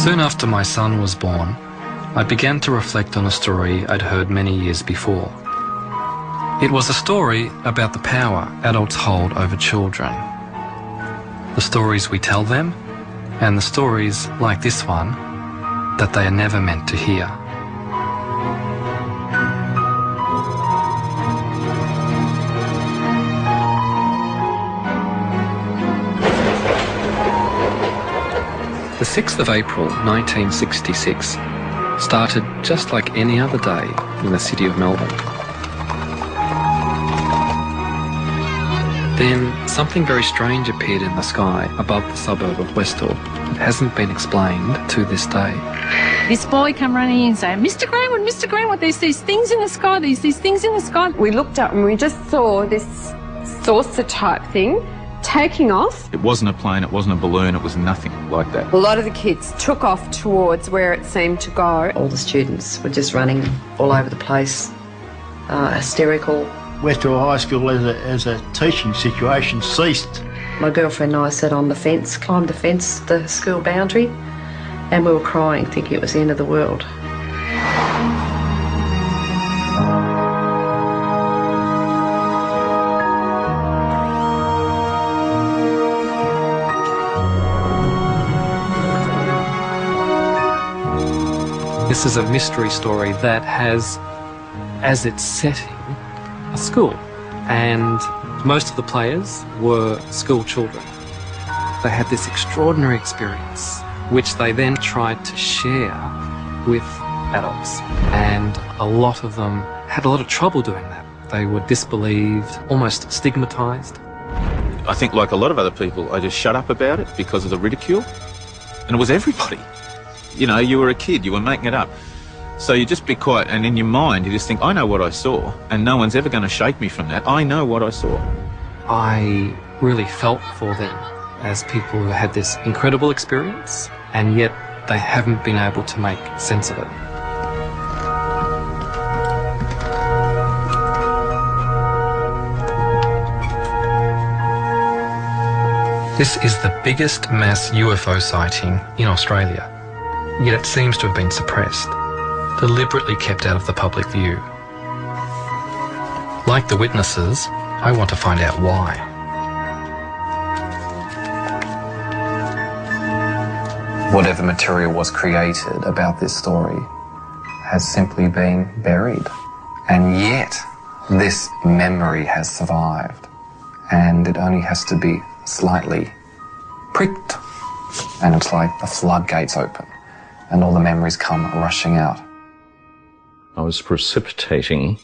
Soon after my son was born, I began to reflect on a story I'd heard many years before. It was a story about the power adults hold over children. The stories we tell them, and the stories, like this one, that they are never meant to hear. The 6th of April 1966 started just like any other day in the city of Melbourne. Then something very strange appeared in the sky above the suburb of Westall. It hasn't been explained to this day. This boy come running in and say, Mr. Greenwood, there's these things in the sky, these things in the sky. We looked up and we just saw this saucer type thing taking off. It wasn't a plane, it wasn't a balloon, it was nothing like that. A lot of the kids took off towards where it seemed to go. All the students were just running all over the place, hysterical. Westall High School as a teaching situation ceased. My girlfriend and I sat on the fence, climbed the fence, the school boundary, and we were crying, thinking it was the end of the world. This is a mystery story that has, as its setting, a school, and most of the players were school children. They had this extraordinary experience, which they then tried to share with adults, and a lot of them had a lot of trouble doing that. They were disbelieved, almost stigmatised. I think, like a lot of other people, I just shut up about it because of the ridicule, and it was everybody. You know, you were a kid, you were making it up. So you just be quiet, and in your mind you just think, I know what I saw, and no one's ever going to shake me from that. I know what I saw. I really felt for them as people who had this incredible experience, and yet they haven't been able to make sense of it. This is the biggest mass UFO sighting in Australia, yet it seems to have been suppressed, deliberately kept out of the public view. Like the witnesses, I want to find out why. Whatever material was created about this story has simply been buried. And yet, this memory has survived. And it only has to be slightly pricked. And it's like the floodgates open, and all the memories come rushing out. I was precipitating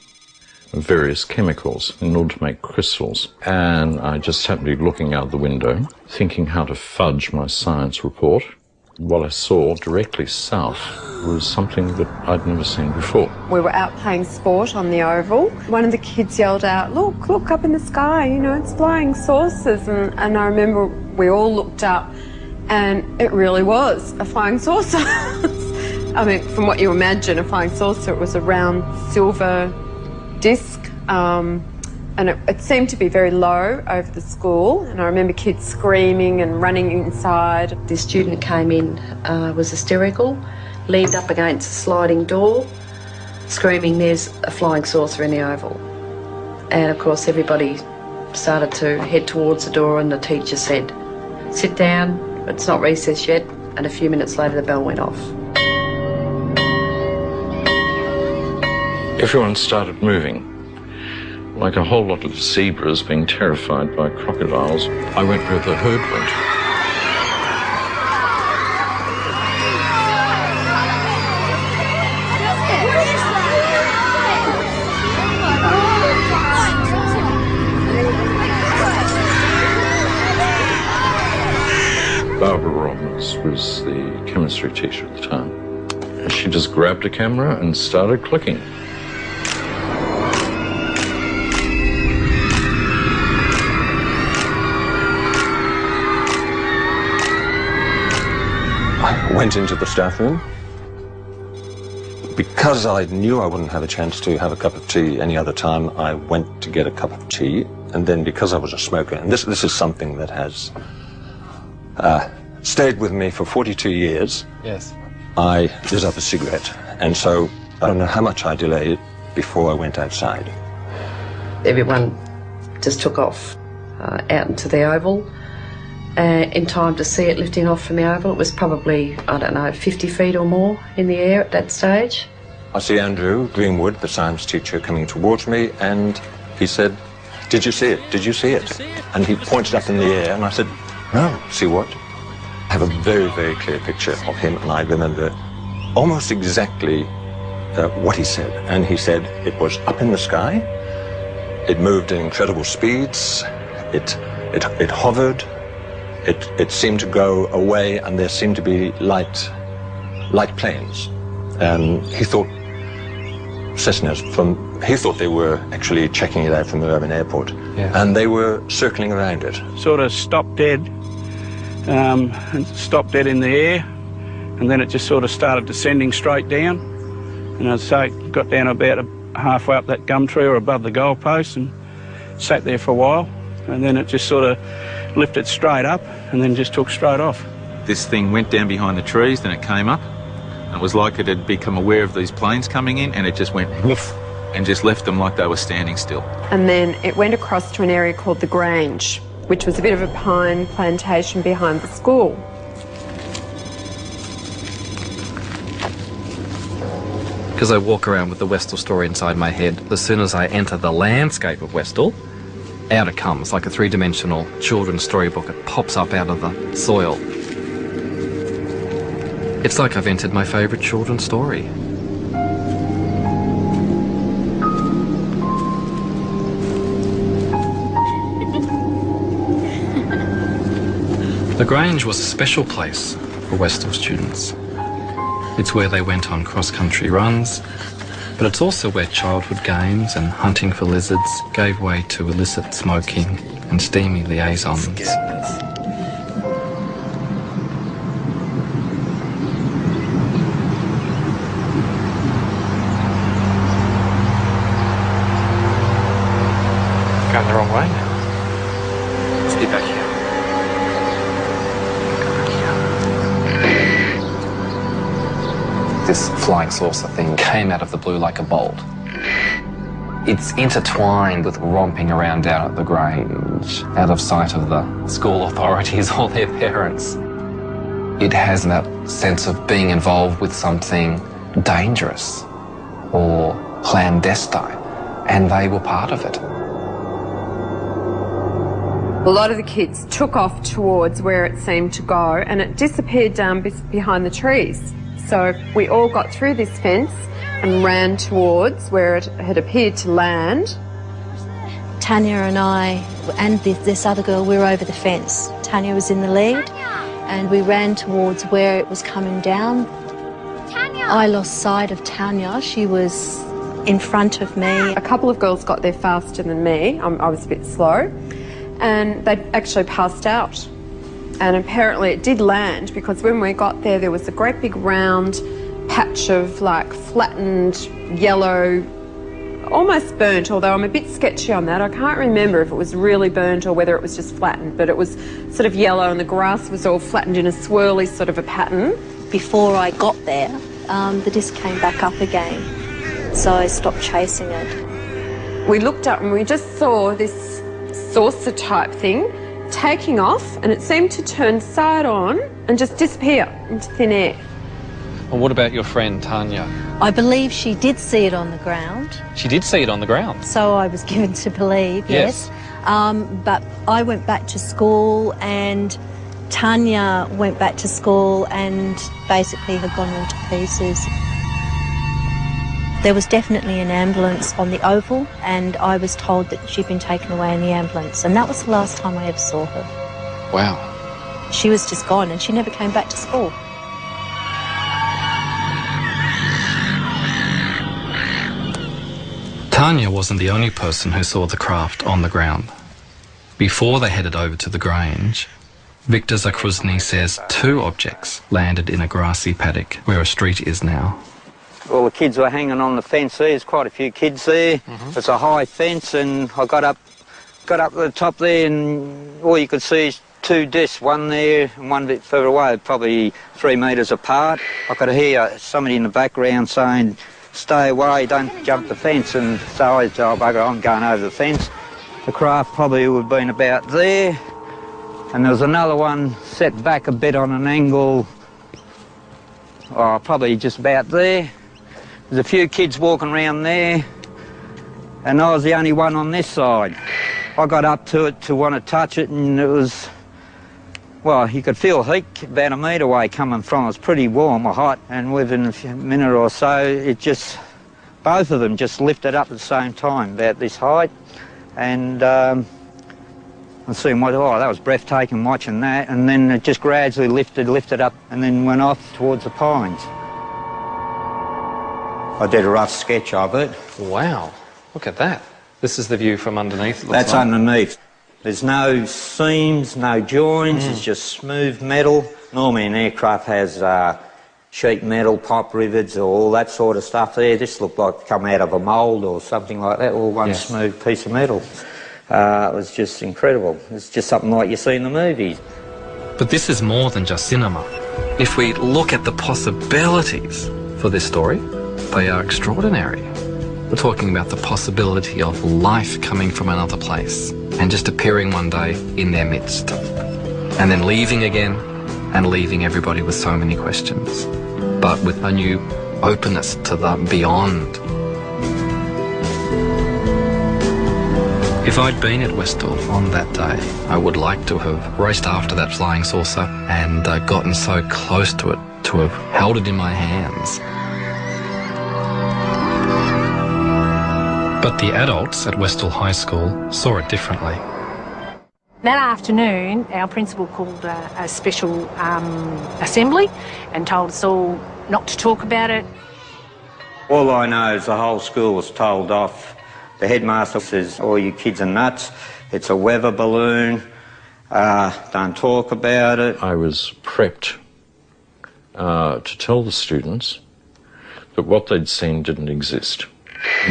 various chemicals in order to make crystals, and I just happened to be looking out the window, thinking how to fudge my science report. What I saw directly south was something that I'd never seen before. We were out playing sport on the oval. One of the kids yelled out, look up in the sky, you know, it's flying saucers. And I remember we all looked up, and it really was a flying saucer. I mean, from what you imagine, a flying saucer, it was a round silver disc, and it seemed to be very low over the school, and I remember kids screaming and running inside. This student came in, was hysterical, leaned up against a sliding door, screaming, there's a flying saucer in the oval. And of course everybody started to head towards the door, and the teacher said, sit down, it's not recess yet, and a few minutes later the bell went off. Everyone started moving, like a whole lot of zebras being terrified by crocodiles. I went where the herd went. Barbara Robbins was the chemistry teacher at the time. She just grabbed a camera and started clicking. I went into the staff room. Because I knew I wouldn't have a chance to have a cup of tea any other time, I went to get a cup of tea. And then because I was a smoker, and this is something that has stayed with me for 42 years. Yes. I lit up a cigarette, and so I don't know how much I delayed before I went outside. Everyone just took off out into the oval in time to see it lifting off from the oval. It was probably, I don't know, 50 feet or more in the air at that stage. I see Andrew Greenwood, the science teacher, coming towards me, and he said, "Did you see it? Did you see it?" And he pointed up in the air, and I said, "No, see what?" I have a very, very clear picture of him, and I remember almost exactly what he said. And he said it was up in the sky, it moved at incredible speeds, it hovered, it seemed to go away, and there seemed to be light planes. He thought Cessnas he thought they were actually checking it out from the urban airport, and they were circling around it. Sort of stopped dead, and stopped dead in the air, and then it just sort of started descending straight down. And I'd say it got down about halfway up that gum tree or above the goalpost and sat there for a while, and then it just sort of lifted straight up and then just took straight off. This thing went down behind the trees, then it came up. And it was like it had become aware of these planes coming in, and it just went woof and just left them like they were standing still. And then it went across to an area called the Grange, which was a bit of a pine plantation behind the school. Because I walk around with the Westall story inside my head, as soon as I enter the landscape of Westall, out it comes like a three-dimensional children's storybook. It pops up out of the soil. It's like I've entered my favourite children's story. The Grange was a special place for Westall students. It's where they went on cross-country runs, but it's also where childhood games and hunting for lizards gave way to illicit smoking and steamy liaisons. Going the wrong way now. Let's get back here. This flying saucer thing came out of the blue like a bolt. It's intertwined with romping around down at the Grange, out of sight of the school authorities or their parents. It has that sense of being involved with something dangerous or clandestine, and they were part of it. A lot of the kids took off towards where it seemed to go, and it disappeared down behind the trees. So we all got through this fence and ran towards where it had appeared to land. Tanya and I and this other girl, we were over the fence. Tanya was in the lead, and we ran towards where it was coming down. Tanya! I lost sight of Tanya. She was in front of me. A couple of girls got there faster than me. I was a bit slow. And they actually passed out. And apparently it did land, because when we got there, there was a great big round patch of like flattened yellow, almost burnt, although I'm a bit sketchy on that. I can't remember if it was really burnt or whether it was just flattened, but it was sort of yellow, and the grass was all flattened in a swirly sort of a pattern. Before I got there, the disc came back up again, so I stopped chasing it. We looked up and we just saw this saucer type thing taking off, and it seemed to turn side on and just disappear into thin air. Well, what about your friend Tanya? I believe she did see it on the ground. She did see it on the ground? So I was given to believe, yes. But I went back to school, and Tanya went back to school and basically had gone all to pieces. There was definitely an ambulance on the oval, and I was told that she'd been taken away in the ambulance, and that was the last time I ever saw her. Wow. She was just gone, and she never came back to school. Tanya wasn't the only person who saw the craft on the ground. Before they headed over to the Grange, Victor Zakruzny says 2 objects landed in a grassy paddock where a street is now. All the kids were hanging on the fence there. There's quite a few kids there. It's a high fence, and I got up to the top there, and all you could see is two discs, one there and one a bit further away, probably 3 metres apart. I could hear somebody in the background saying, "Stay away, don't jump the fence," and so I said, "Oh, bugger, I'm going over the fence." The craft probably would have been about there, and there was another one set back a bit on an angle, probably just about there. There's a few kids walking around there, and I was the only one on this side. I got up to it to want to touch it, and it was, well, you could feel heat about a metre away coming from it. It was pretty warm or hot, and within a minute or so, it just, both of them just lifted up at the same time, about this height. And I seen what, that was breathtaking watching that, and then it just gradually lifted up, and then went off towards the pines. I did a rough sketch of it. Wow, look at that. This is the view from underneath. That's underneath. There's no seams, no joints, it's just smooth metal. Normally an aircraft has sheet metal, pipe rivets, or all that sort of stuff there. This looked like come out of a mould or something like that, all one smooth piece of metal. It was just incredible. It's just something like you see in the movies. But this is more than just cinema. If we look at the possibilities for this story, they are extraordinary. We're talking about the possibility of life coming from another place and just appearing one day in their midst, and then leaving again and leaving everybody with so many questions, but with a new openness to the beyond. If I'd been at Westall on that day, I would like to have raced after that flying saucer and gotten so close to it, to have held it in my hands. But the adults at Westall High School saw it differently. That afternoon, our principal called a special assembly and told us all not to talk about it. All I know is the whole school was told off. The headmaster says, "All you kids are nuts. It's a weather balloon. Don't talk about it." I was prepped to tell the students that what they'd seen didn't exist.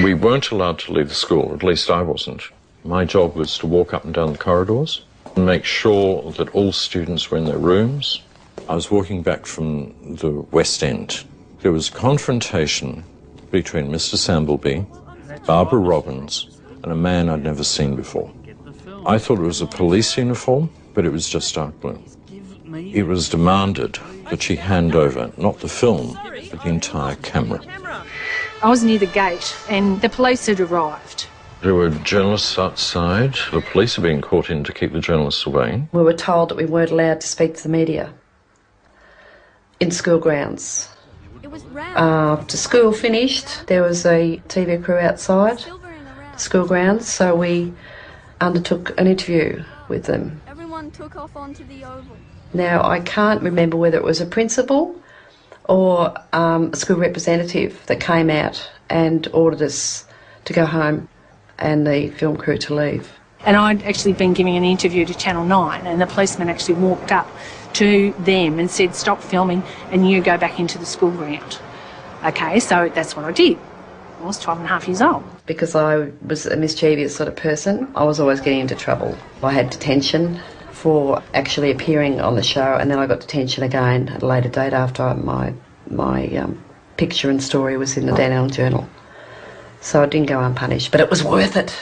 We weren't allowed to leave the school, at least I wasn't. My job was to walk up and down the corridors and make sure that all students were in their rooms. I was walking back from the West End. There was a confrontation between Mr. Sambleby, Barbara Robbins, and a man I'd never seen before. I thought it was a police uniform, but it was just dark blue. It was demanded that she hand over not the film, but the entire camera. I was near the gate and the police had arrived. There were journalists outside. The police are being caught in to keep the journalists away. We were told that we weren't allowed to speak to the media in school grounds. After school finished, there was a TV crew outside the school grounds, so we undertook an interview with them. Everyone took off onto the oval. Now, I can't remember whether it was a principal or a school representative that came out and ordered us to go home and the film crew to leave. And I'd actually been giving an interview to Channel 9 and the policeman actually walked up to them and said, "Stop filming and you go back into the school ground." Okay, so that's what I did. I was 12 and a half years old. Because I was a mischievous sort of person, I was always getting into trouble. I had detention for actually appearing on the show, and then I got detention again at a later date after my picture and story was in the Dan Allen Journal. So I didn't go unpunished, but it was worth it.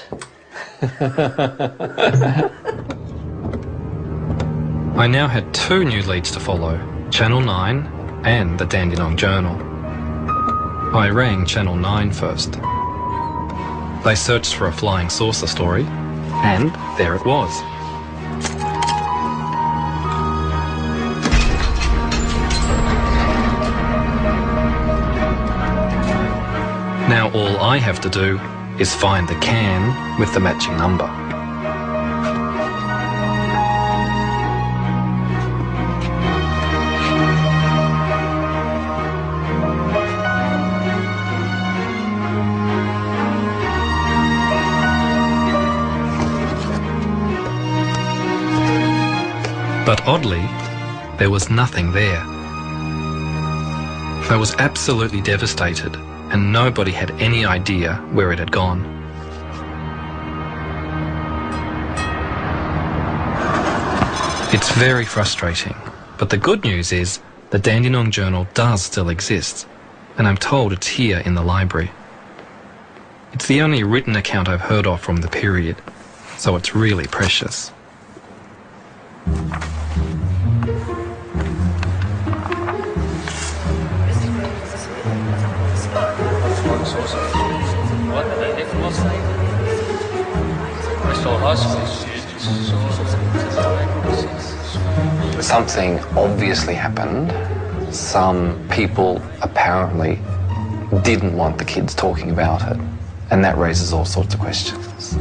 I now had two new leads to follow, Channel 9 and the Dandenong Journal. I rang Channel 9 first. They searched for a flying saucer story, and there it was. Now all I have to do is find the can with the matching number. But oddly, there was nothing there. I was absolutely devastated, and nobody had any idea where it had gone. It's very frustrating, but the good news is the Dandenong Journal does still exist, and I'm told it's here in the library. It's the only written account I've heard of from the period, so it's really precious. Something obviously happened. Some people apparently didn't want the kids talking about it, and that raises all sorts of questions.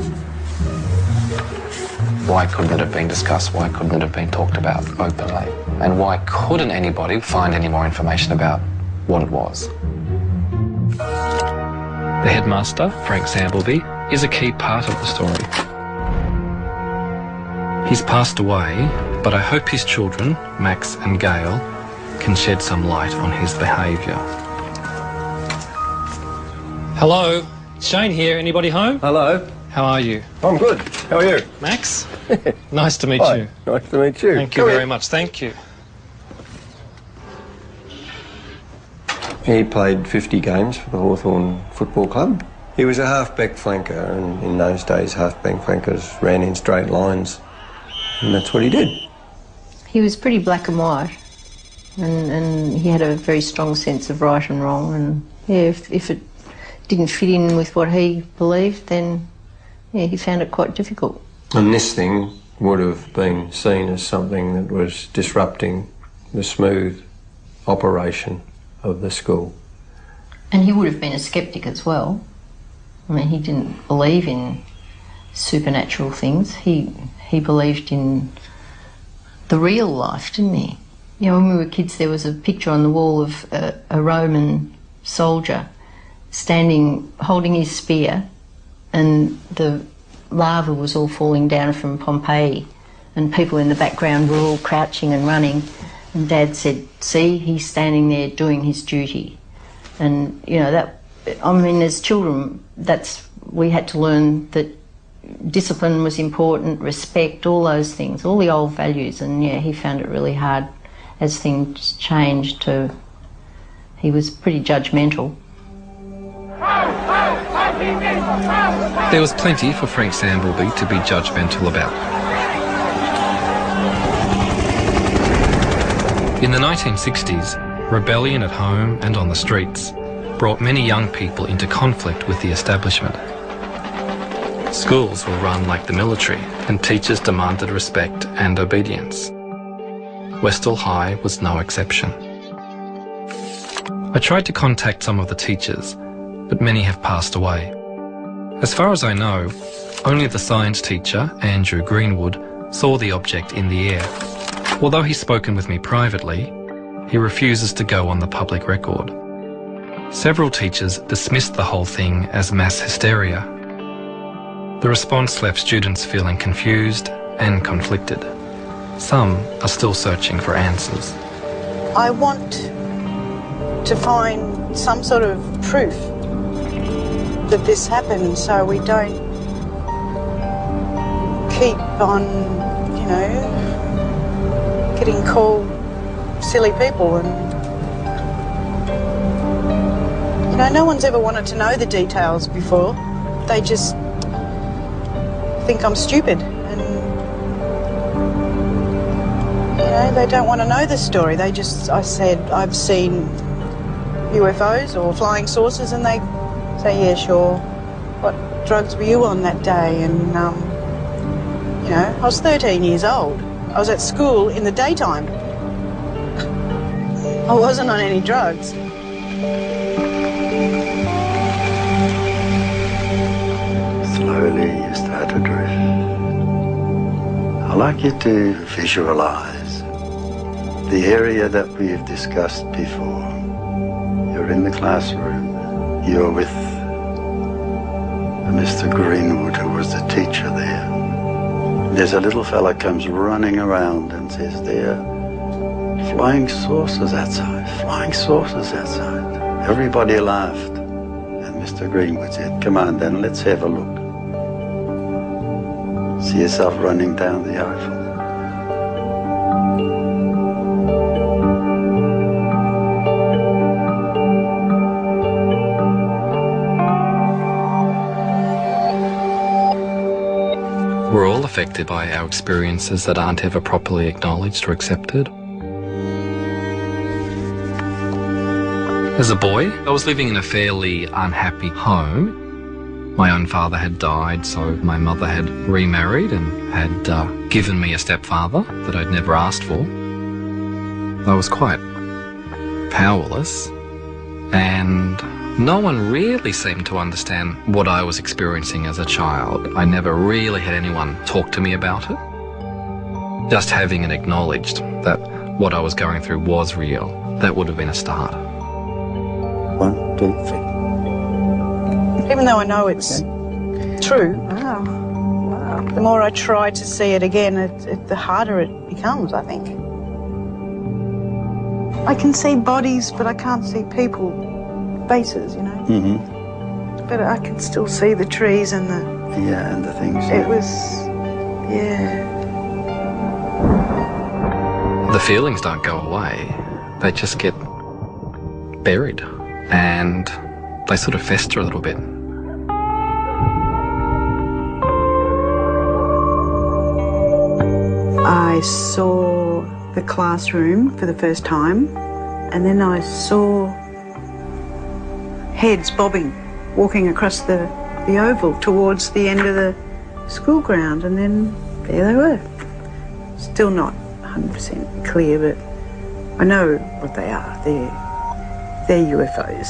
Why couldn't it have been discussed? Why couldn't it have been talked about openly? And why couldn't anybody find any more information about what it was? The headmaster, Frank Sambleby, is a key part of the story. He's passed away, but I hope his children, Max and Gail, can shed some light on his behaviour. Hello, Shane here. Anybody home? Hello. How are you? I'm good. How are you? Max? Nice to meet Hi. you. Nice to meet you. Thank you very much. Thank you. He played 50 games for the Hawthorn Football Club. He was a half-back flanker, and in those days half-back flankers ran in straight lines, and that's what he did. He was pretty black and white, and he had a very strong sense of right and wrong, and yeah, if it didn't fit in with what he believed, then yeah, he found it quite difficult. And this thing would have been seen as something that was disrupting the smooth operation of the school. And he would have been a sceptic as well. I mean, he didn't believe in supernatural things. He believed in the real life, didn't he? You know, when we were kids, there was a picture on the wall of a Roman soldier standing, holding his spear, and the lava was all falling down from Pompeii, and people in the background were all crouching and running, and Dad said, see, he's standing there doing his duty. And, you know, that, I mean, as children, we had to learn that discipline was important, respect, all those things, all the old values, and yeah, he found it really hard as things changed to, he was pretty judgmental. There was plenty for Frank Sambleby to be judgmental about. In the 1960s, rebellion at home and on the streets brought many young people into conflict with the establishment. Schools were run like the military, and teachers demanded respect and obedience. Westall High was no exception. I tried to contact some of the teachers, but many have passed away. As far as I know, only the science teacher, Andrew Greenwood, saw the object in the air. Although he's spoken with me privately, he refuses to go on the public record. Several teachers dismissed the whole thing as mass hysteria. The response left students feeling confused and conflicted. Some are still searching for answers. I want to find some sort of proof that this happened, so we don't keep on, you know, getting called silly people. And, you know, no one's ever wanted to know the details before. They just think I'm stupid, and, you know, they don't want to know the story. They just, I said, I've seen UFOs or flying saucers, and they say, yeah, sure. What drugs were you on that day? And, you know, I was 13 years old. I was at school in the daytime. I wasn't on any drugs. Slowly you start to drift. I'd like you to visualize the area that we've discussed before. You're in the classroom. You're with Mr. Greenwood, who was the teacher there. There's a little fella comes running around and says, there are flying saucers outside, flying saucers outside. Everybody laughed. And Mr. Greenwood said, come on then, let's have a look. See yourself running down the oval. We're all affected by our experiences that aren't ever properly acknowledged or accepted. As a boy, I was living in a fairly unhappy home. My own father had died, so my mother had remarried and had given me a stepfather that I'd never asked for. I was quite powerless, and no one really seemed to understand what I was experiencing as a child. I never really had anyone talk to me about it. Just having it acknowledged that what I was going through was real, that would have been a start. 1, 2, 3. Even though I know it's true, the more I try to see it again, the harder it becomes, I think. I can see bodies, but I can't see people, faces, you know. Mm-hmm. But I can still see the trees and the... Yeah, and the things. It was... yeah. The feelings don't go away. They just get buried and they sort of fester a little bit. I saw the classroom for the first time, and then I saw heads bobbing, walking across the oval towards the end of the school ground, and then there they were. Still not 100% clear, but I know what they are. They're UFOs.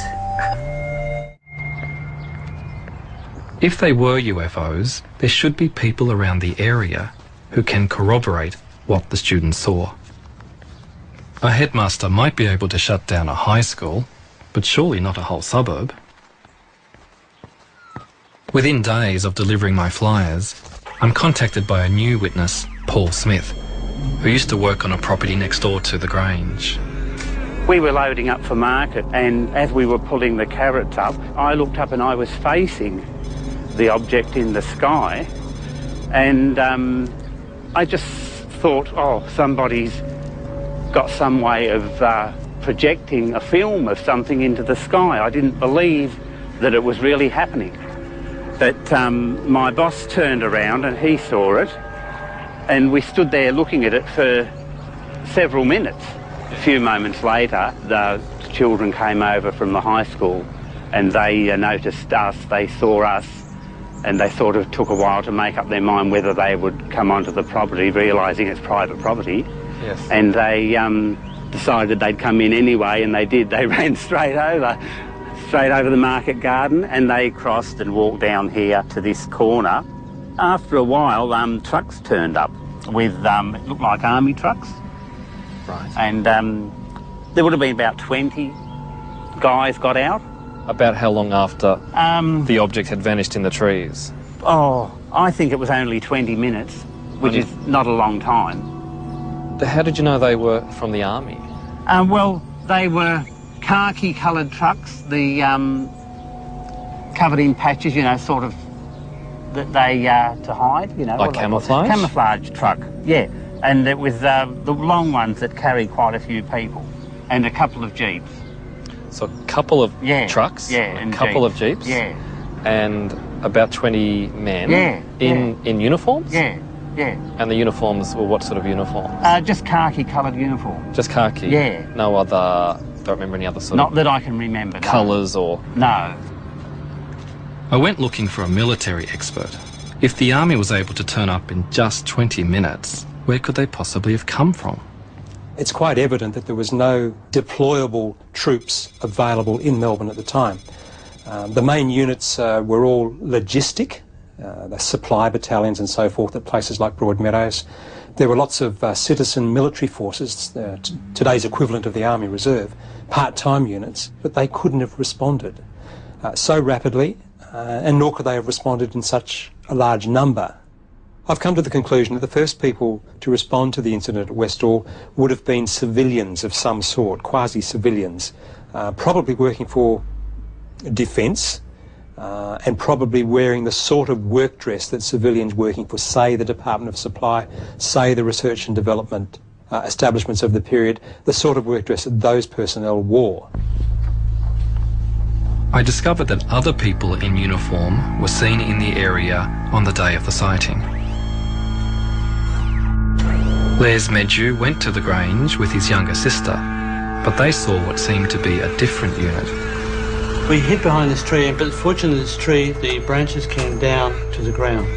If they were UFOs, there should be people around the area who can corroborate what the students saw. A headmaster might be able to shut down a high school, but surely not a whole suburb. Within days of delivering my flyers, I'm contacted by a new witness, Paul Smith, who used to work on a property next door to the Grange. We were loading up for market, and as we were pulling the carrots up, I looked up and I was facing the object in the sky, and I just thought, oh, somebody's got some way of projecting a film of something into the sky. I didn't believe that it was really happening. But my boss turned around and he saw it, and we stood there looking at it for several minutes. A few moments later, the children came over from the high school and they noticed us, they saw us, and they sort of took a while to make up their mind whether they would come onto the property, realising it's private property. Yes. And they decided they'd come in anyway, and they did. They ran straight over the market garden, and they crossed and walked down here to this corner. After a while, trucks turned up with, it looked like army trucks. Right. And there would have been about 20 guys got out. About how long after the object had vanished in the trees? Oh, I think it was only 20 minutes, which is not a long time. How did you know they were from the army? Well, they were khaki-coloured trucks, the covered in patches, you know, sort of, that they, to hide, you know. Like camouflage? Camouflage truck, yeah. And it was the long ones that carried quite a few people, and a couple of jeeps. So a couple of trucks, and a couple jeeps. of jeeps, yeah, and about 20 men in uniforms? Yeah, yeah. And the uniforms were what sort of uniforms? Just khaki-coloured uniforms. Just khaki? Yeah. No other, don't remember any other sort Not of... that I can remember, colours or... No. I went looking for a military expert. If the army was able to turn up in just 20 minutes, where could they possibly have come from? It's quite evident that there was no deployable troops available in Melbourne at the time. The main units were all logistic, the supply battalions and so forth at places like Broadmeadows. There were lots of citizen military forces, today's equivalent of the Army Reserve, part-time units, but they couldn't have responded so rapidly, and nor could they have responded in such a large number. I've come to the conclusion that the first people to respond to the incident at Westall would have been civilians of some sort, quasi-civilians, probably working for defence and probably wearing the sort of work dress that civilians working for, say, the Department of Supply, say, the research and development establishments of the period, the sort of work dress that those personnel wore. I discovered that other people in uniform were seen in the area on the day of the sighting. Les Medju went to the Grange with his younger sister, but they saw what seemed to be a different unit. We hid behind this tree, but fortunately this tree, the branches came down to the ground.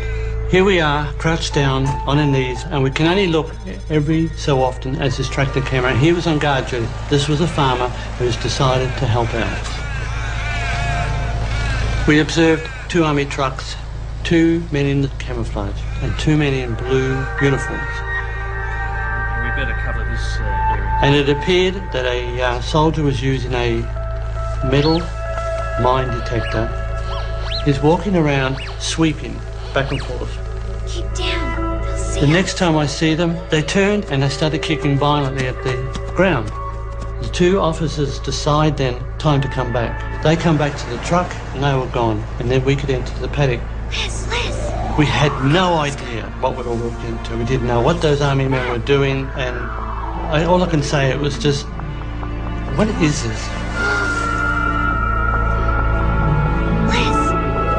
Here we are, crouched down on our knees, and we can only look every so often as this tractor came around. He was on guard duty. This was a farmer who's decided to help out. We observed 2 army trucks, 2 men in camouflage, and 2 men in blue uniforms. We better cover this area. And it appeared that a soldier was using a metal mine detector. He's walking around sweeping back and forth. Keep down. They'll see The us. next time I see them, they turned and they started kicking violently at the ground. The 2 officers decide then, time to come back. They come back to the truck and they were gone, and then we could enter the paddock. Les. We had no idea what we'd all walked into. We didn't know what those army men were doing, and all I can say, it was just, what is this?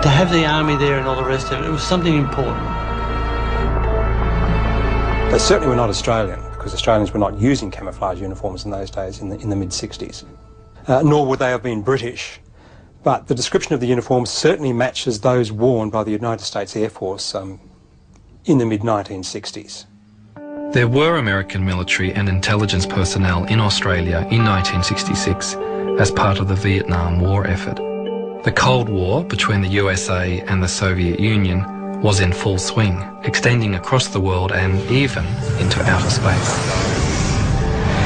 To have the army there and all the rest of it, it was something important. They certainly were not Australian, because Australians were not using camouflage uniforms in those days, in the mid-60s. Nor would they have been British. But the description of the uniforms certainly matches those worn by the United States Air Force in the mid-1960s. There were American military and intelligence personnel in Australia in 1966 as part of the Vietnam War effort. The Cold War between the USA and the Soviet Union was in full swing, extending across the world and even into outer space.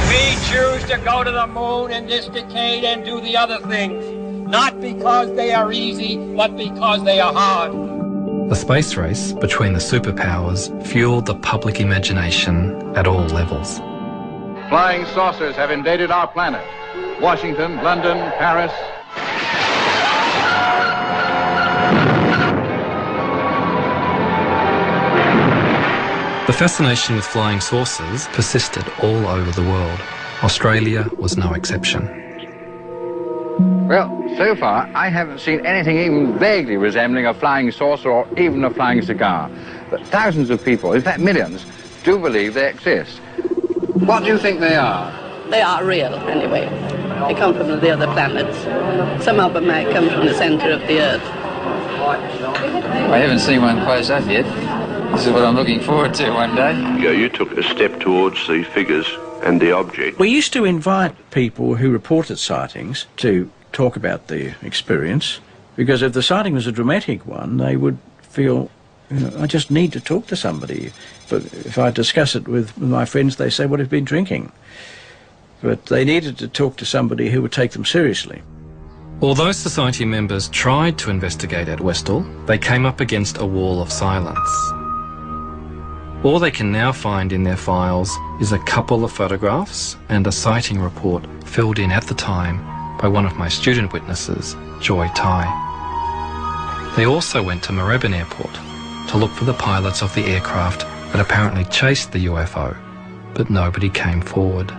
We choose to go to the moon in this decade and do the other things, not because they are easy, but because they are hard. The space race between the superpowers fueled the public imagination at all levels. Flying saucers have invaded our planet. Washington, London, Paris. The fascination with flying saucers persisted all over the world. Australia was no exception. Well, so far, I haven't seen anything even vaguely resembling a flying saucer or even a flying cigar. But thousands of people, in fact millions, do believe they exist. What do you think they are? They are real, anyway. They come from the other planets. Some of them may come from the centre of the Earth. I haven't seen one close up yet. This is what I'm looking forward to one day. Yeah, you took a step towards the figures and the object. We used to invite people who reported sightings to talk about their experience, because if the sighting was a dramatic one, they would feel, I just need to talk to somebody. But if I discuss it with my friends, they say, well, I've been drinking. But they needed to talk to somebody who would take them seriously. Although society members tried to investigate at Westall, they came up against a wall of silence. All they can now find in their files is a couple of photographs and a sighting report filled in at the time by one of my student witnesses, Joy Tai. They also went to Moorabbin Airport to look for the pilots of the aircraft that apparently chased the UFO, but nobody came forward.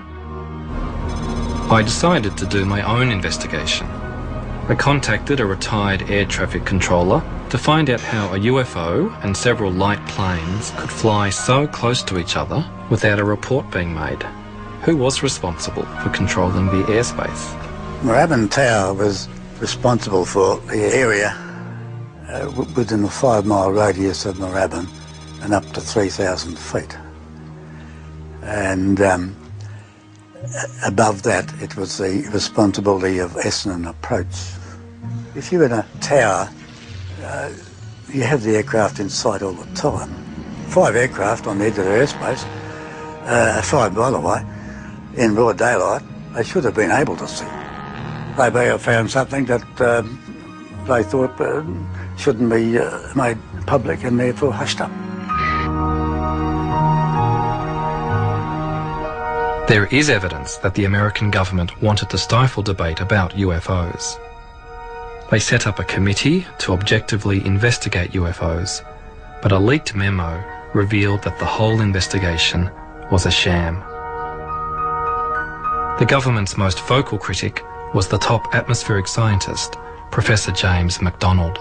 I decided to do my own investigation. I contacted a retired air traffic controller to find out how a UFO and several light planes could fly so close to each other without a report being made. Who was responsible for controlling the airspace? Moorabbin Tower was responsible for the area within a 5-mile radius of Moorabbin and up to 3,000 feet. And above that, it was the responsibility of Essendon Approach. If you're in a tower, you have the aircraft in sight all the time. 5 aircraft on the edge of the airspace, 5 by the way, in broad daylight, they should have been able to see. They may have found something that they thought shouldn't be made public and therefore hushed up. There is evidence that the American government wanted to stifle debate about UFOs. They set up a committee to objectively investigate UFOs, but a leaked memo revealed that the whole investigation was a sham. The government's most vocal critic was the top atmospheric scientist, Professor James MacDonald.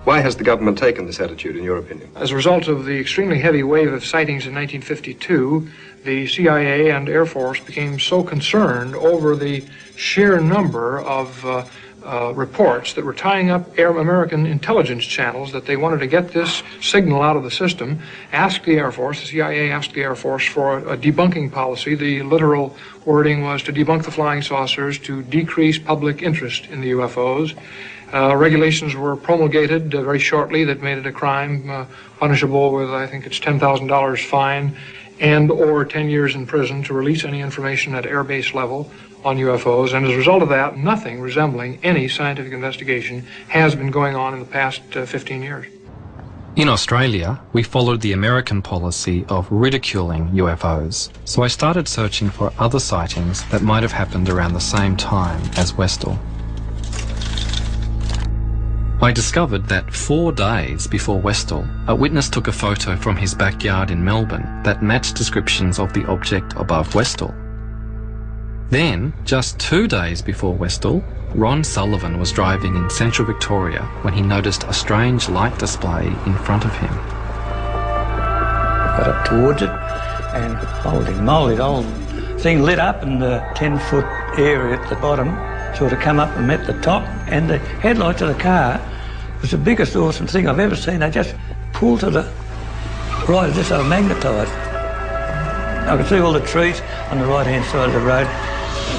Why has the government taken this attitude, in your opinion? As a result of the extremely heavy wave of sightings in 1952, the CIA and Air Force became so concerned over the sheer number of reports that were tying up American intelligence channels that they wanted to get this signal out of the system, asked the Air Force, the CIA asked the Air Force for a debunking policy. The literal wording was to debunk the flying saucers, to decrease public interest in the UFOs. Regulations were promulgated very shortly that made it a crime punishable with, I think it's $10,000 fine and or 10 years in prison to release any information at airbase level on UFOs. And as a result of that, nothing resembling any scientific investigation has been going on in the past 15 years. In Australia, we followed the American policy of ridiculing UFOs, so I started searching for other sightings that might have happened around the same time as Westall. I discovered that 4 days before Westall, a witness took a photo from his backyard in Melbourne that matched descriptions of the object above Westall. Then, just 2 days before Westall, Ron Sullivan was driving in central Victoria when he noticed a strange light display in front of him. Got up towards it and holy moly, the whole thing lit up and the 10-foot area at the bottom sort of come up and met the top, and the headlights of the car was the biggest awesome thing I've ever seen. They just pulled to the right as if they were magnetised. I could see all the trees on the right-hand side of the road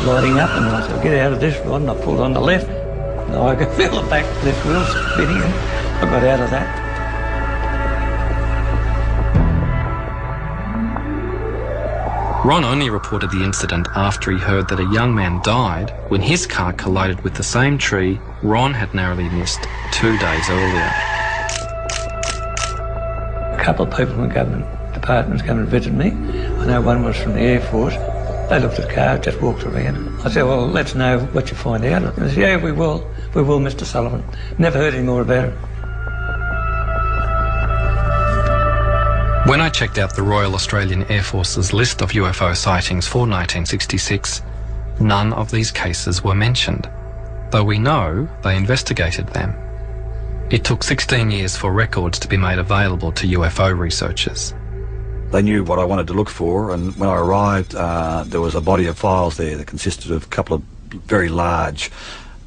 lighting up, and I said, get out of this rod, and I pulled on the left. And I could feel the back left wheel spinning, and I got out of that. Ron only reported the incident after he heard that a young man died when his car collided with the same tree Ron had narrowly missed 2 days earlier. A couple of people from the government departments came and visited me. I know one was from the Air Force. They looked at the car, just walked around. I said, well, let's know what you find out. And they said, yeah, we will, Mr. Sullivan. Never heard any more about it. When I checked out the Royal Australian Air Force's list of UFO sightings for 1966, none of these cases were mentioned, though we know they investigated them. It took 16 years for records to be made available to UFO researchers. They knew what I wanted to look for, and when I arrived, there was a body of files there that consisted of a couple of very large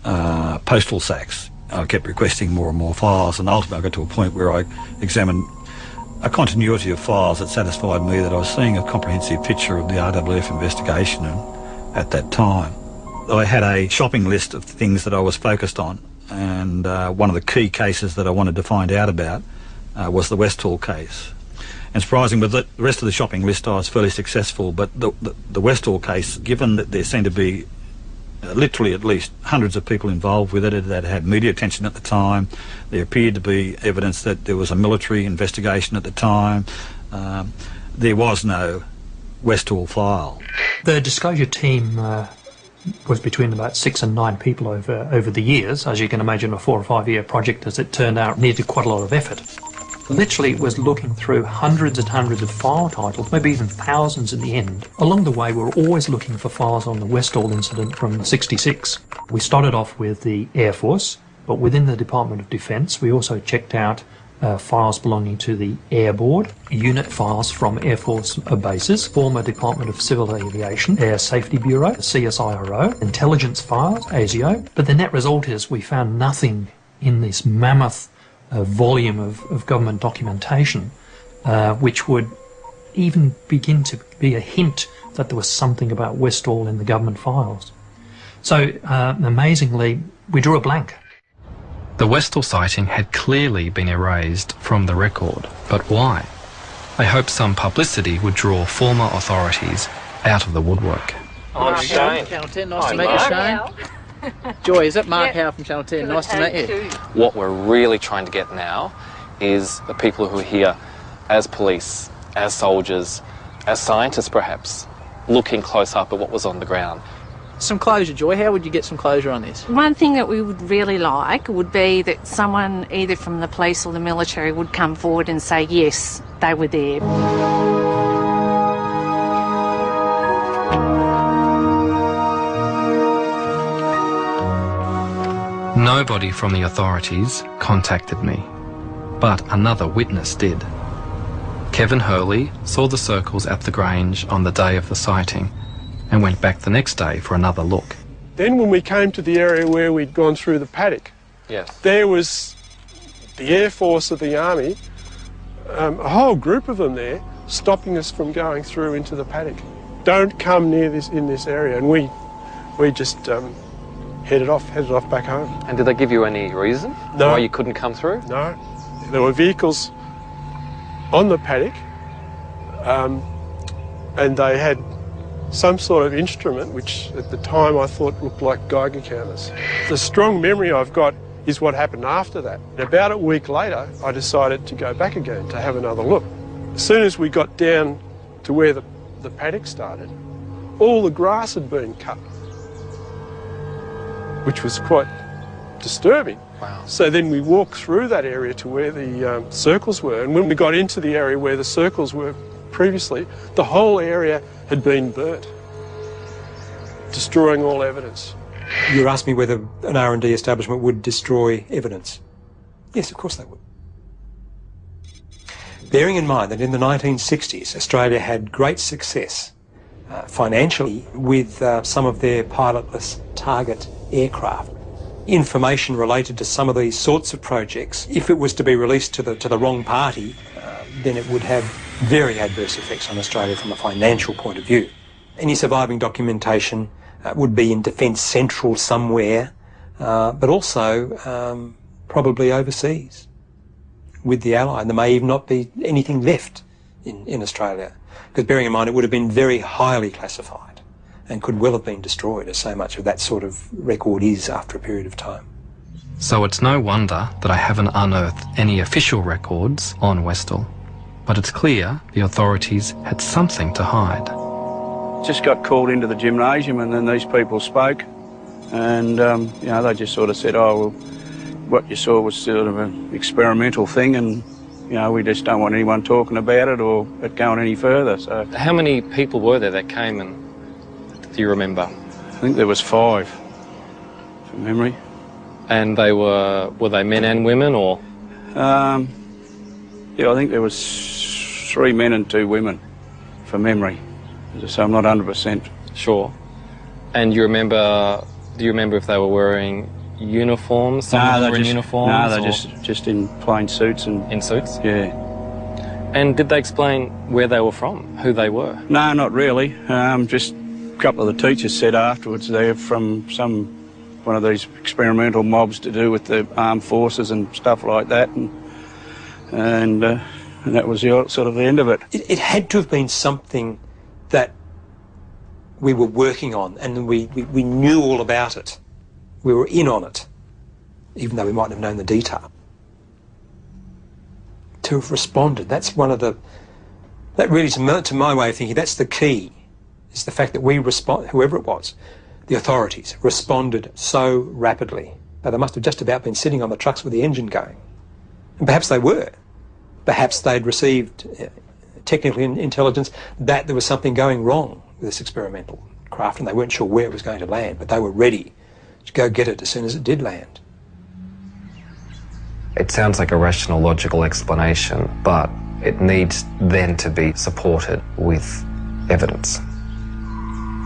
postal sacks. I kept requesting more and more files, and ultimately I got to a point where I examined a continuity of files that satisfied me that I was seeing a comprehensive picture of the RWF investigation at that time. I had a shopping list of things that I was focused on, and one of the key cases that I wanted to find out about was the Westall case. And surprising, with the rest of the shopping list I was fairly successful, but the Westall case, given that there seemed to be literally at least hundreds of people involved with it that had media attention at the time, there appeared to be evidence that there was a military investigation at the time, there was no Westall file. The disclosure team was between about 6 and 9 people over the years. As you can imagine, a 4 or 5 year project, as it turned out, needed quite a lot of effort. Literally was looking through hundreds and hundreds of file titles, maybe even thousands in the end. Along the way, we were always looking for files on the Westall incident from '66. We started off with the Air Force, but within the Department of Defence, we also checked out files belonging to the Air Board, unit files from Air Force bases, former Department of Civil Aviation, Air Safety Bureau, CSIRO, intelligence files, ASIO. But the net result is we found nothing in this mammoth volume of government documentation which would even begin to be a hint that there was something about Westall in the government files. So amazingly, we drew a blank. The Westall sighting had clearly been erased from the record, but why? I hoped some publicity would draw former authorities out of the woodwork. I'm Shane. Channel 10, nice to meet you, Shane. Joy, is that Mark Howe from Channel 10? Nice to meet you. What we're really trying to get now is the people who are here as police, as soldiers, as scientists perhaps, looking close up at what was on the ground. Some closure, Joy. How would you get some closure on this? One thing that we would really like would be that someone either from the police or the military would come forward and say, yes, they were there. Nobody from the authorities contacted me, but another witness did. Kevin Hurley saw the circles at the Grange on the day of the sighting and went back the next day for another look. Then when we came to the area where we'd gone through the paddock, yes, there was the Air Force of the Army, a whole group of them there, stopping us from going through into the paddock. Don't come near this in this area, and we just headed off back home. And did they give you any reason why you couldn't come through? No. There were vehicles on the paddock, and they had some sort of instrument which at the time I thought looked like Geiger counters. The strong memory I've got is what happened after that. About a week later, I decided to go back again to have another look. As soon as we got down to where the paddock started, all the grass had been cut, which was quite disturbing. Wow. So then we walked through that area to where the circles were, and when we got into the area where the circles were previously, the whole area had been burnt, destroying all evidence. You asked me whether an R&D establishment would destroy evidence. Yes, of course they would. Bearing in mind that in the 1960s, Australia had great success financially with some of their pilotless target aircraft. Information related to some of these sorts of projects, if it was to be released to the wrong party, then it would have very adverse effects on Australia from a financial point of view. Any surviving documentation would be in Defence Central somewhere, but also probably overseas with the Allied. There may even not be anything left in Australia, because bearing in mind it would have been very highly classified and could well have been destroyed, as so much of that sort of record is after a period of time. So it's no wonder that I haven't unearthed any official records on Westall, but it's clear the authorities had something to hide. Just got called into the gymnasium, and then these people spoke, and you know, they just sort of said, oh, well, what you saw was sort of an experimental thing, and you know, we just don't want anyone talking about it or it going any further. So how many people were there that came, and do you remember? I think there was 5 from memory. And they were they men and women, or? Yeah, I think there was 3 men and 2 women from memory. So I'm not 100% sure. And do you remember if they were wearing uniforms? Some were in uniforms? No, they're just in plain suits. In suits? Yeah. And did they explain where they were from, who they were? No, not really. Just a couple of the teachers said afterwards they're from one of these experimental mobs to do with the armed forces and stuff like that, and that was sort of the end of it. It had to have been something that we were working on, and we knew all about it. We were in on it, even though we mightn't have known the detail. To have responded, that's one of the... That really, to my way of thinking, that's the key, is the fact that we whoever it was, the authorities, responded so rapidly. But they must have just about been sitting on the trucks with the engine going. And perhaps they were. Perhaps they'd received technical intelligence that there was something going wrong with this experimental craft, and they weren't sure where it was going to land, but they were ready to go get it as soon as it did land. It sounds like a rational, logical explanation, but it needs then to be supported with evidence.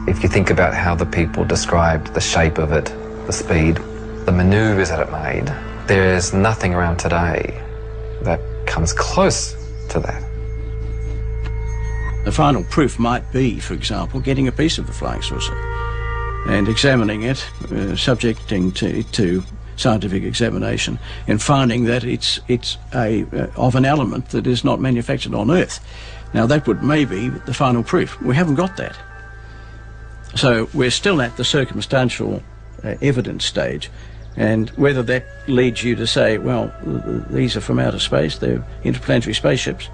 If you think about how the people described the shape of it, the speed, the manoeuvres that it made, there's nothing around today that comes close to that. The final proof might be, for example, getting a piece of the flying saucer and examining it, subjecting to scientific examination, and finding that it's of an element that is not manufactured on Earth. Now that would maybe be the final proof. We haven't got that. So we're still at the circumstantial evidence stage, and whether that leads you to say, well, these are from outer space, they're interplanetary spaceships,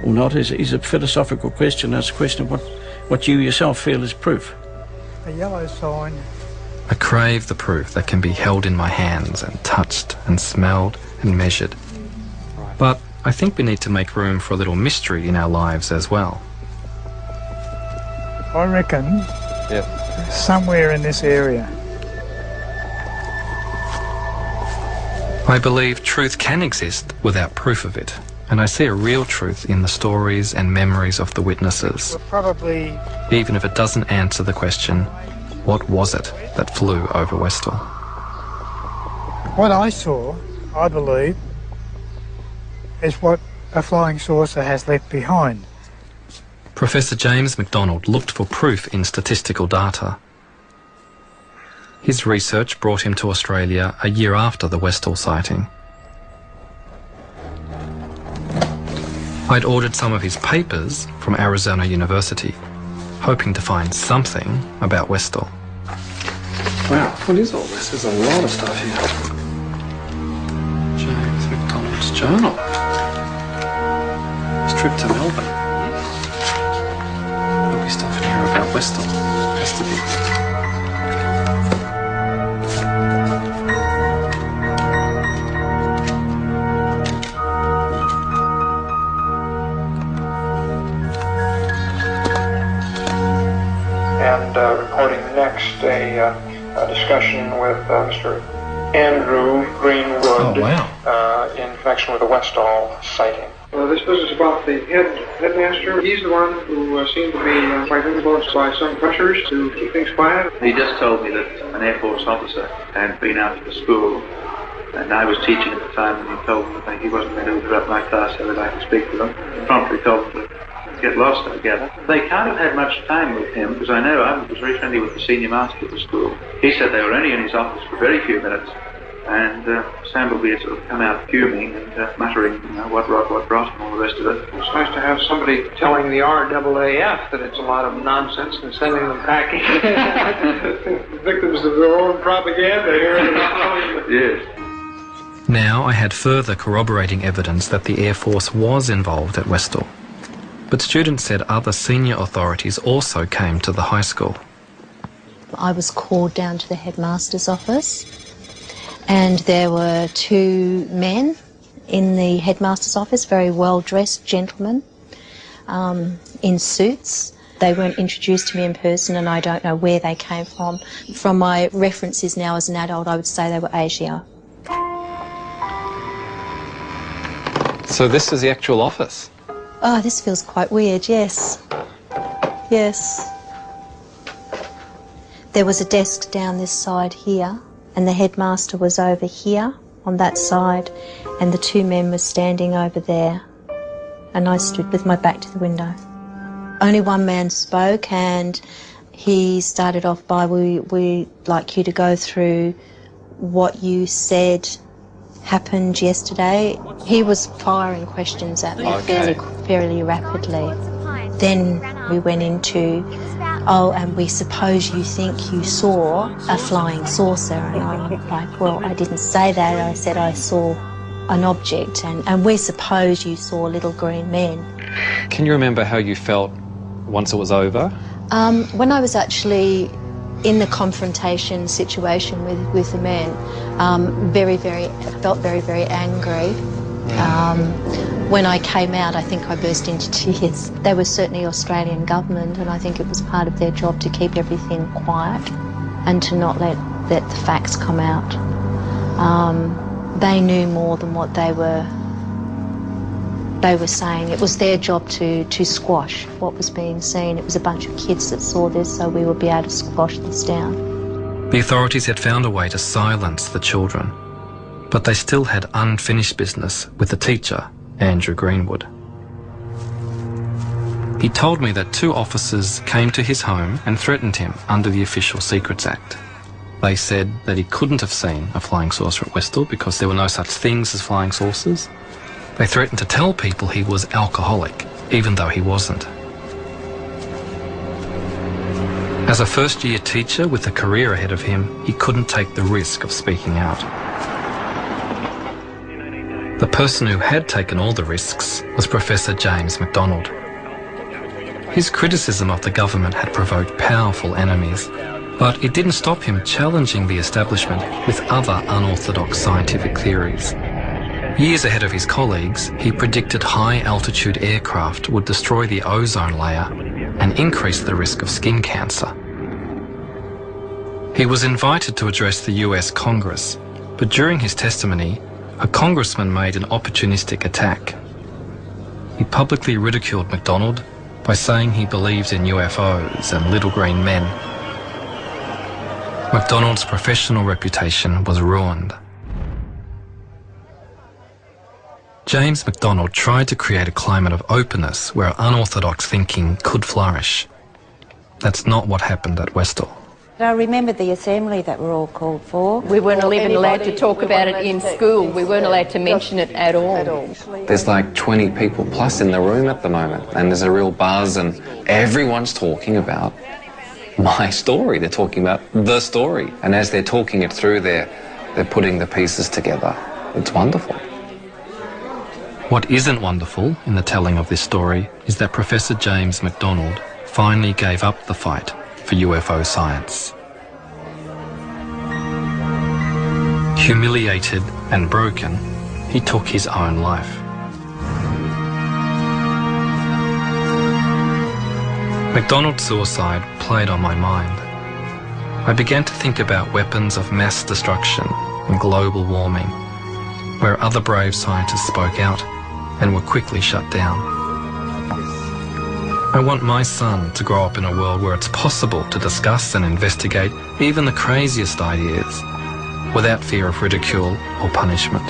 or not, is a philosophical question. It's a question of what you yourself feel is proof. A yellow sign. I crave the proof that can be held in my hands and touched and smelled and measured. But I think we need to make room for a little mystery in our lives as well. I reckon somewhere in this area I believe truth can exist without proof of it, and I see a real truth in the stories and memories of the witnesses, Probably even if it doesn't answer the question, what was it that flew over Westall? what I saw, I believe, is what a flying saucer has left behind. Professor James McDonald looked for proof in statistical data. His research brought him to Australia a year after the Westall sighting. I'd ordered some of his papers from Arizona University, hoping to find something about Westall. Wow, what is all this? There's a lot of stuff here. James McDonald's journal. His trip to Melbourne. There'll be stuff in here about Westall. Has to be. And recording next a discussion with Mr. Andrew Greenwood in connection with the Westall sighting. This business about the headmaster, he's the one who seemed to be quite influenced by some pressures to keep things quiet. He just told me that an Air Force officer had been out to the school, and I was teaching at the time, and he told me that he wasn't going to interrupt my class so that I could speak to them. He promptly told them to get lost together. They can't have had much time with him, because I know I was very friendly with the senior master of the school. He said they were only in his office for very few minutes, and Sambleby had sort of come out fuming and muttering, what rot, and all the rest of it. It's nice to have somebody telling the RAAF that it's a lot of nonsense and sending them packing. Victims of their own propaganda here. Yes. Now I had further corroborating evidence that the Air Force was involved at Westall. But students said other senior authorities also came to the high school. I was called down to the headmaster's office, and there were two men in the headmaster's office, very well-dressed gentlemen in suits. They weren't introduced to me in person, and I don't know where they came from. From my references now as an adult, I would say they were Asia. So this is the actual office? Oh, this feels quite weird, yes. Yes. There was a desk down this side here, and the headmaster was over here on that side, and the two men were standing over there, and I stood with my back to the window. Only one man spoke, and he started off by, we'd like you to go through what you said happened yesterday. He was firing questions at me fairly rapidly. Then we went into, and we suppose you think you saw a flying saucer. And I'm like, well, I didn't say that. I said I saw an object, and we suppose you saw little green men. Can you remember how you felt once it was over? When I was actually in the confrontation situation with the men, I felt very, very angry. When I came out, I think I burst into tears. They were certainly Australian government, and I think it was part of their job to keep everything quiet and to not let the facts come out. They knew more than what they were saying. It was their job to squash what was being seen. It was a bunch of kids that saw this, so we would be able to squash this down. The authorities had found a way to silence the children, but they still had unfinished business with the teacher, Andrew Greenwood. He told me that two officers came to his home and threatened him under the Official Secrets Act. They said that he couldn't have seen a flying saucer at Westall because there were no such things as flying saucers. They threatened to tell people he was alcoholic, even though he wasn't. As a first-year teacher with a career ahead of him, he couldn't take the risk of speaking out. The person who had taken all the risks was Professor James McDonald. His criticism of the government had provoked powerful enemies, but it didn't stop him challenging the establishment with other unorthodox scientific theories. Years ahead of his colleagues, he predicted high-altitude aircraft would destroy the ozone layer and increase the risk of skin cancer. He was invited to address the US Congress, but during his testimony, a congressman made an opportunistic attack. He publicly ridiculed MacDonald by saying he believed in UFOs and little green men. MacDonald's professional reputation was ruined. James MacDonald tried to create a climate of openness where unorthodox thinking could flourish. That's not what happened at Westall. I remember the assembly that we're all called for. We weren't even allowed to talk about it in school. We weren't allowed to mention it at all. There's like 20 people plus in the room at the moment, and there's a real buzz, and everyone's talking about my story. They're talking about the story. And as they're talking it through, they're putting the pieces together. It's wonderful. What isn't wonderful in the telling of this story is that Professor James MacDonald finally gave up the fight for UFO science. Humiliated and broken, he took his own life. MacDonald's suicide played on my mind. I began to think about weapons of mass destruction and global warming, where other brave scientists spoke out and were quickly shut down. I want my son to grow up in a world where it's possible to discuss and investigate even the craziest ideas without fear of ridicule or punishment.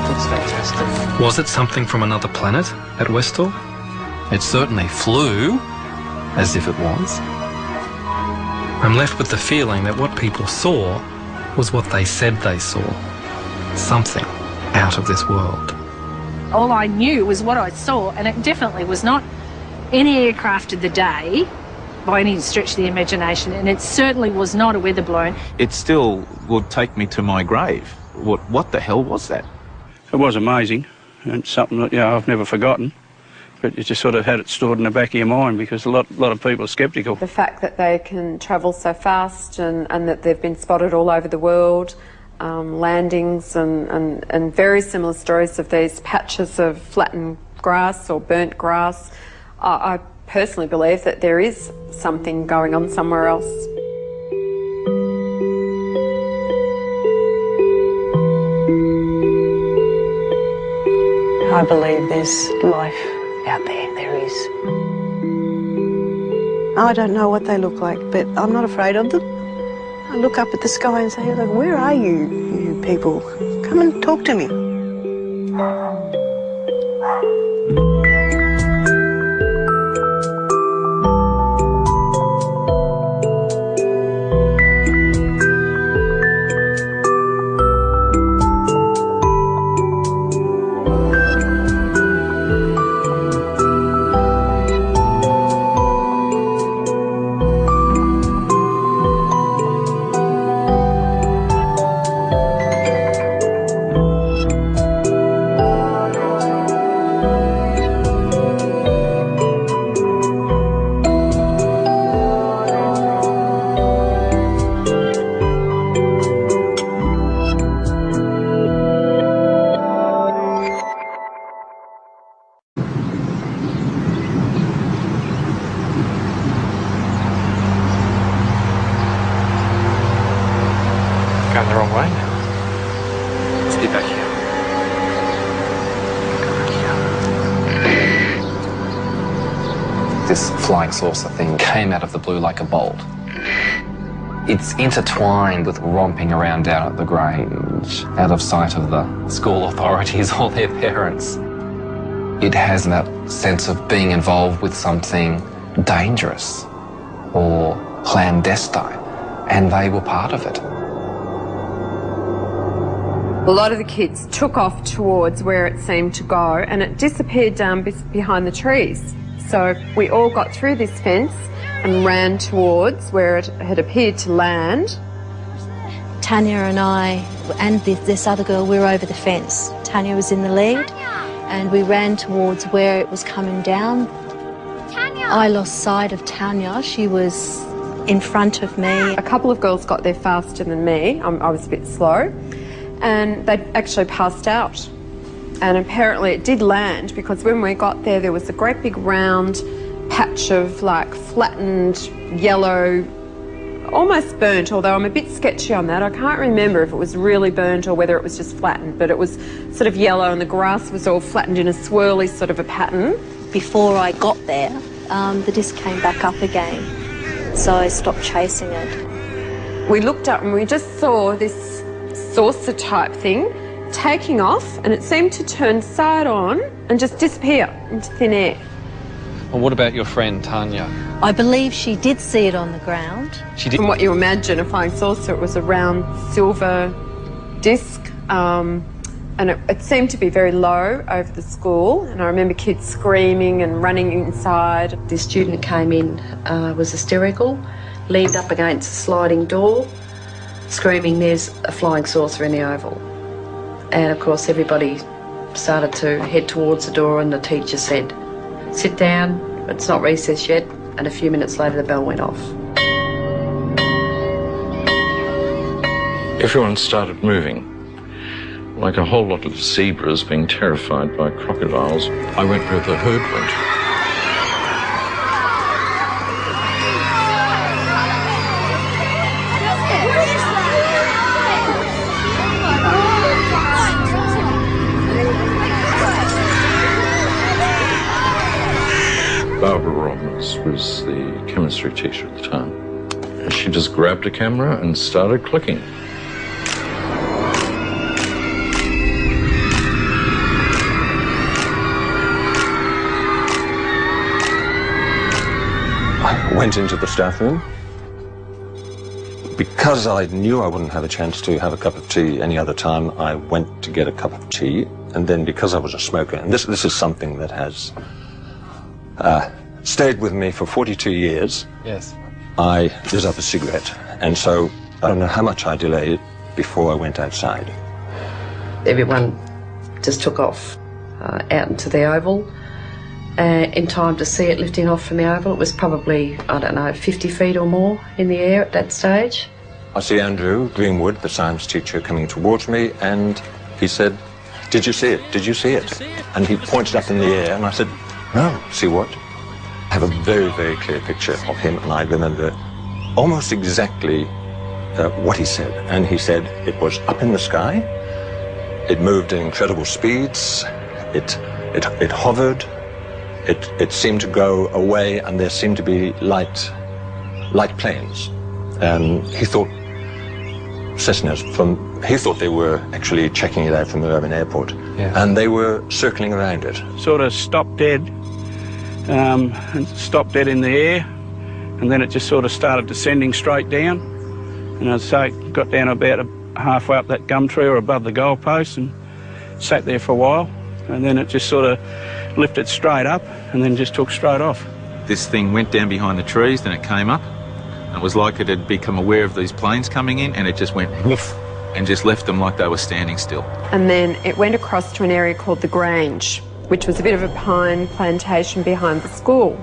That's fantastic. Was it something from another planet at Westall? It certainly flew, as if it was. I'm left with the feeling that what people saw was what they said they saw. Something out of this world. All I knew was what I saw, and it definitely was not any aircraft of the day by any stretch of the imagination, and it certainly was not a weather balloon. It still would take me to my grave. What the hell was that? It was amazing, and something that I've never forgotten. But you just sort of had it stored in the back of your mind because a lot of people are sceptical. The fact that they can travel so fast and that they've been spotted all over the world, landings and very similar stories of these patches of flattened grass or burnt grass. I personally believe that there is something going on somewhere else. I believe there's life out there. There is. I don't know what they look like, but I'm not afraid of them. I look up at the sky and say, look, where are you people? Come and talk to me. Going the wrong way. Let's get back here. This flying saucer thing came out of the blue like a bolt. It's intertwined with romping around down at the Grange, out of sight of the school authorities or their parents. It has that sense of being involved with something dangerous or clandestine, and they were part of it. A lot of the kids took off towards where it seemed to go, and it disappeared down behind the trees. So we all got through this fence and ran towards where it had appeared to land. Tanya and I and this other girl, we were over the fence. Tanya was in the lead and we ran towards where it was coming down. Tanya! I lost sight of Tanya. She was in front of me. A couple of girls got there faster than me. I was a bit slow. And they actually passed out. And apparently it did land, because when we got there, there was a great big round patch of like flattened yellow almost burnt, although I'm a bit sketchy on that. I can't remember if it was really burnt or whether it was just flattened, but it was sort of yellow and the grass was all flattened in a swirly sort of a pattern. Before I got there, the disc came back up again, so I stopped chasing it. We looked up and we just saw this saucer type thing taking off, and it seemed to turn side on and just disappear into thin air. Well, what about your friend Tanya? I believe she did see it on the ground. She did. From what you imagine a flying saucer, it was a round silver disc, and it seemed to be very low over the school, and I remember kids screaming and running inside. This student came in, was hysterical, leaned up against a sliding door, screaming, "There's a flying saucer in the oval." And of course everybody started to head towards the door, and the teacher said, "Sit down, it's not recess yet," and a few minutes later the bell went off. Everyone started moving, like a whole lot of zebras being terrified by crocodiles. I went where the herd went. Barbara Robbins was the chemistry teacher at the time. She just grabbed a camera and started clicking. I went into the staff room. Because I knew I wouldn't have a chance to have a cup of tea any other time, I went to get a cup of tea. And then because I was a smoker, and this is something that has stayed with me for 42 years. Yes. I lit up a cigarette, and so I don't know how much I delayed before I went outside. Everyone just took off out into the oval. In time to see it lifting off from the oval. It was probably, I don't know, 50 feet or more in the air at that stage. I see Andrew Greenwood, the science teacher, coming towards me, and he said, "Did you see it? Did you see it?" And he pointed up in the air, and I said, "No, see what?" I have a very, very clear picture of him, and I remember almost exactly what he said. And he said it was up in the sky, it moved at incredible speeds, it hovered, it seemed to go away, and there seemed to be light planes. He thought Cessnas he thought they were actually checking it out from the urban airport, and they were circling around it. Sort of stopped dead, and stopped dead in the air, and then it just sort of started descending straight down. And I'd say it got down about halfway up that gum tree or above the goalpost and sat there for a while, and then it just sort of lifted straight up and then just took straight off. This thing went down behind the trees, then it came up. It was like it had become aware of these planes coming in, and it just went woof and just left them like they were standing still. And then it went across to an area called the Grange, which was a bit of a pine plantation behind the school.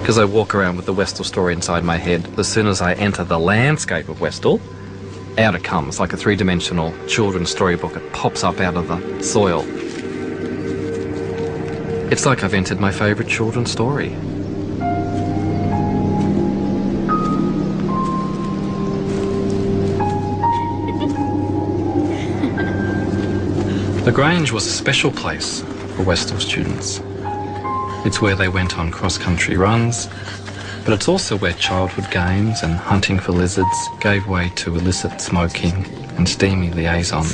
Because I walk around with the Westall story inside my head, as soon as I enter the landscape of Westall, out it comes like a three-dimensional children's storybook. It pops up out of the soil. It's like I've entered my favourite children's story. The Grange was a special place for Westall students. It's where they went on cross-country runs, but it's also where childhood games and hunting for lizards gave way to illicit smoking and steamy liaisons.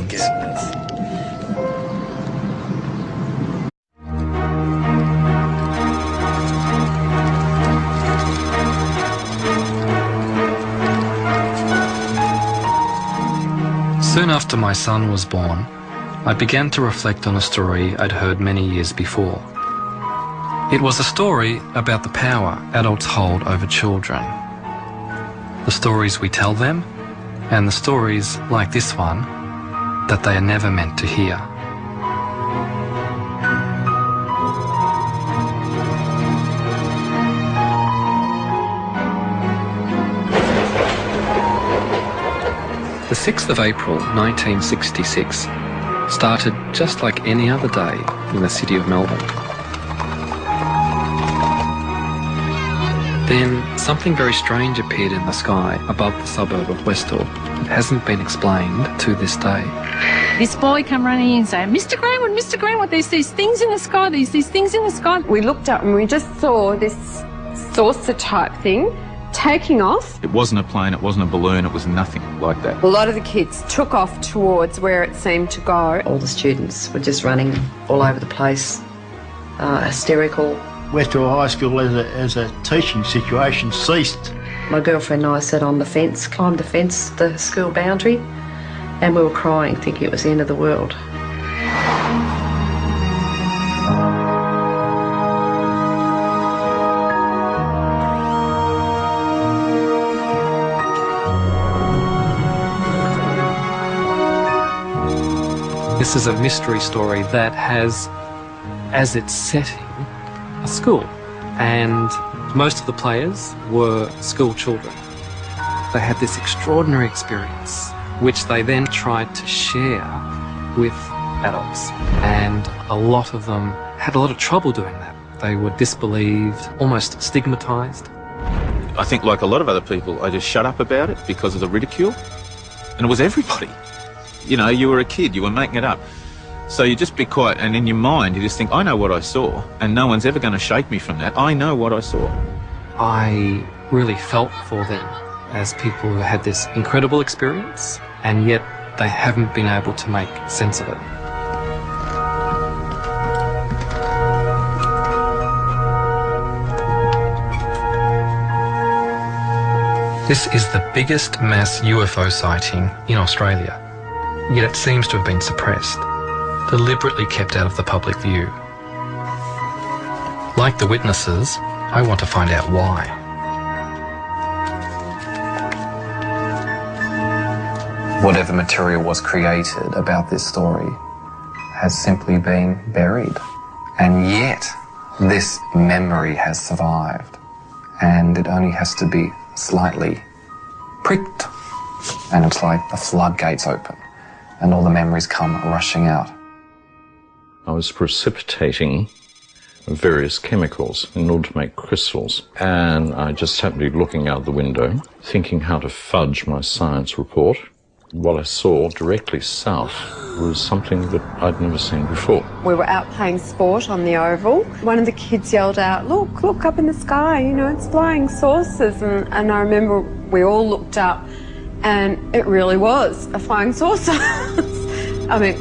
Soon after my son was born, I began to reflect on a story I'd heard many years before. It was a story about the power adults hold over children. The stories we tell them, and the stories, like this one, that they are never meant to hear. The 6th of April 1966 started just like any other day in the city of Melbourne. Then something very strange appeared in the sky above the suburb of Westall. It hasn't been explained to this day. This boy come running in and say, Mr. Greenwood, there's these things in the sky, these things in the sky. We looked up and we just saw this saucer type thing taking off. It wasn't a plane, it wasn't a balloon, it was nothing like that. A lot of the kids took off towards where it seemed to go. All the students were just running all over the place, hysterical. Westall High School as a teaching situation ceased. My girlfriend and I sat on the fence, climbed the fence, the school boundary, and we were crying, thinking it was the end of the world. This is a mystery story that has, as its setting, a school, and most of the players were school children. They had this extraordinary experience, which they then tried to share with adults, and a lot of them had a lot of trouble doing that. They were disbelieved, almost stigmatised. I think, like a lot of other people, I just shut up about it because of the ridicule, and it was everybody. You know, you were a kid, you were making it up. So you just be quiet, and in your mind you just think, I know what I saw, and no one's ever going to shake me from that. I know what I saw. I really felt for them as people who had this incredible experience, and yet they haven't been able to make sense of it. This is the biggest mass UFO sighting in Australia, yet it seems to have been suppressed, deliberately kept out of the public view. Like the witnesses, I want to find out why. Whatever material was created about this story has simply been buried. And yet, this memory has survived. And it only has to be slightly pricked. And it's like the floodgates open, and all the memories come rushing out. I was precipitating various chemicals in order to make crystals, and I just happened to be looking out the window, thinking how to fudge my science report. What I saw directly south was something that I'd never seen before. We were out playing sport on the oval. One of the kids yelled out, look up in the sky, you know, it's flying saucers. And I remember we all looked up, and it really was a flying saucer. I mean,